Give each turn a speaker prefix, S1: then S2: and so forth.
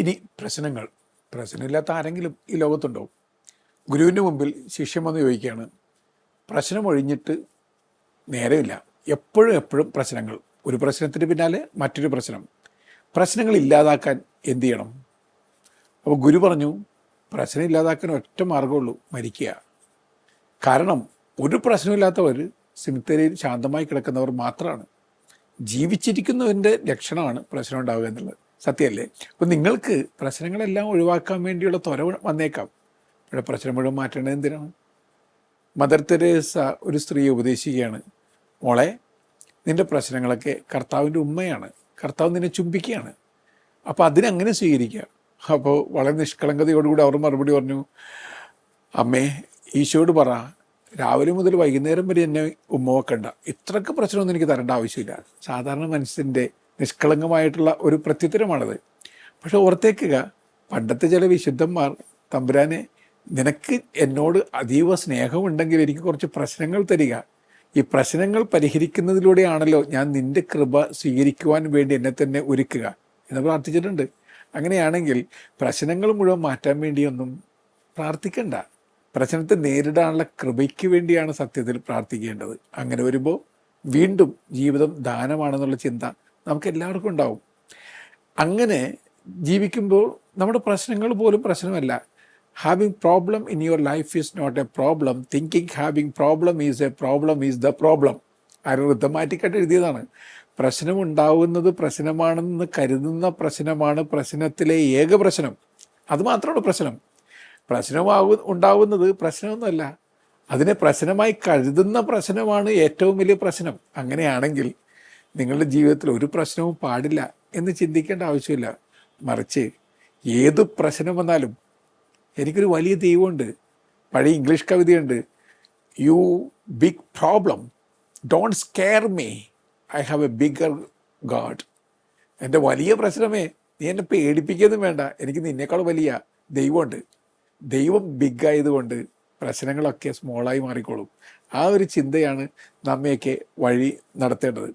S1: ഇനി പ്രശ്നമില്ലാത്ത ആരെങ്കിലും ഈ ലോകത്തുണ്ടോ? ഗുരുവിൻ്റെ മുമ്പിൽ ശിഷ്യൻ വന്ന് ചോദിക്കുകയാണ്, പ്രശ്നം ഒഴിഞ്ഞിട്ട് നേരമില്ല, എപ്പോഴും പ്രശ്നങ്ങൾ, ഒരു പ്രശ്നത്തിന് പിന്നാലെ മറ്റൊരു പ്രശ്നങ്ങൾ ഇല്ലാതാക്കാൻ എന്ത് ചെയ്യണം? അപ്പോൾ ഗുരു പറഞ്ഞു, പ്രശ്നം ഇല്ലാതാക്കാൻ ഒറ്റ മാർഗ്ഗമുള്ളൂ, മരിക്കുക. കാരണം ഒരു പ്രശ്നമില്ലാത്തവർ സിമിത്തേരിയിൽ ശാന്തമായി കിടക്കുന്നവർ മാത്രമാണ്. ജീവിച്ചിരിക്കുന്നതിൻ്റെ ലക്ഷണമാണ് പ്രശ്നം ഉണ്ടാവുക എന്നുള്ളത്. സത്യമല്ലേ? അപ്പോൾ നിങ്ങൾക്ക് പ്രശ്നങ്ങളെല്ലാം ഒഴിവാക്കാൻ വേണ്ടിയുള്ള ത്വര വന്നേക്കാം. ഇവിടെ പ്രശ്നം മുഴുവൻ മാറ്റേണ്ടത് എന്തിനാണ്? മദർ തെരേസ ഒരു സ്ത്രീയെ ഉപദേശിക്കുകയാണ്, മോളെ, നിൻ്റെ പ്രശ്നങ്ങളൊക്കെ കർത്താവിൻ്റെ ഉമ്മയാണ്, കർത്താവ് നിന്നെ ചുംബിക്കുകയാണ്, അപ്പോൾ അതിനങ്ങനെ സ്വീകരിക്കുക. അപ്പോൾ വളരെ നിഷ്കളങ്കതയോടുകൂടി അവർ മറുപടി പറഞ്ഞു, അമ്മേ, ഈശോയോട് പറ, രാവിലെ മുതൽ വൈകുന്നേരം വരെ എന്നെ ഉമ്മ വെക്കണ്ട, ഇത്രയ്ക്ക് പ്രശ്നമൊന്നും എനിക്ക് തരേണ്ട ആവശ്യമില്ല. സാധാരണ മനുഷ്യൻ്റെ നിഷ്കളങ്കമായിട്ടുള്ള ഒരു പ്രത്യുത്തരമാണത്. പക്ഷെ ഓർത്തേക്കുക, പണ്ടത്തെ ചില വിശുദ്ധന്മാർ, തമ്പുരാനെ, നിനക്ക് എന്നോട് അതീവ സ്നേഹമുണ്ടെങ്കിൽ എനിക്ക് കുറച്ച് പ്രശ്നങ്ങൾ തരിക, ഈ പ്രശ്നങ്ങൾ പരിഹരിക്കുന്നതിലൂടെയാണല്ലോ ഞാൻ നിൻ്റെ കൃപ സ്വീകരിക്കുവാൻ വേണ്ടി എന്നെ തന്നെ ഒരുക്കുക എന്ന് പ്രാർത്ഥിച്ചിട്ടുണ്ട്. അങ്ങനെയാണെങ്കിൽ പ്രശ്നങ്ങൾ മുഴുവൻ മാറ്റാൻ വേണ്ടിയൊന്നും പ്രാർത്ഥിക്കണ്ട. പ്രശ്നത്തെ നേരിടാനുള്ള കൃപയ്ക്ക് വേണ്ടിയാണ് സത്യത്തിൽ പ്രാർത്ഥിക്കേണ്ടത്. അങ്ങനെ വരുമ്പോൾ വീണ്ടും ജീവിതം ദാനമാണെന്നുള്ള ചിന്ത നമുക്ക് എല്ലാവർക്കും ഉണ്ടാവും. അങ്ങനെ ജീവിക്കുമ്പോൾ നമ്മുടെ പ്രശ്നങ്ങൾ പോലും പ്രശ്നമല്ല. Having problem in your life is not a problem, thinking having problem is a problem is the problem. ആരും റിത്തമാറ്റിക്കായിട്ട് എഴുതിയതാണ്. പ്രശ്നമുണ്ടാവുന്നത് പ്രശ്നമാണെന്ന് കരുതുന്ന പ്രശ്നമാണ് പ്രശ്നത്തിലെ ഏക പ്രശ്നം. അത് മാത്രമാണ് പ്രശ്നം. ഉണ്ടാവുന്നത് പ്രശ്നമൊന്നുമല്ല, അതിനെ പ്രശ്നമായി കരുതുന്ന പ്രശ്നമാണ് ഏറ്റവും വലിയ പ്രശ്നം. അങ്ങനെയാണെങ്കിൽ നിങ്ങളുടെ ജീവിതത്തിൽ ഒരു പ്രശ്നവും പാടില്ല എന്ന് ചിന്തിക്കേണ്ട ആവശ്യമില്ല. മറിച്ച് ഏത് പ്രശ്നം വന്നാലും എനിക്കൊരു വലിയ ദൈവമുണ്ട്. പഴയ ഇംഗ്ലീഷ് കവിതയുണ്ട്, you big problem don't scare me, I have a bigger god. എൻ്റെ വലിയ പ്രശ്നമേ, നീ എന്നെ പേടിപ്പിക്കുകയൊന്നും വേണ്ട, എനിക്ക് നിന്നേക്കാൾ വലിയ ദൈവമുണ്ട്. ദൈവം ബിഗ് ആയതുകൊണ്ട് പ്രശ്നങ്ങളൊക്കെ സ്മോളായി മാറിക്കോളും. ആ ഒരു ചിന്തയാണ് നമ്മയൊക്കെ വഴി നടത്തേണ്ടത്.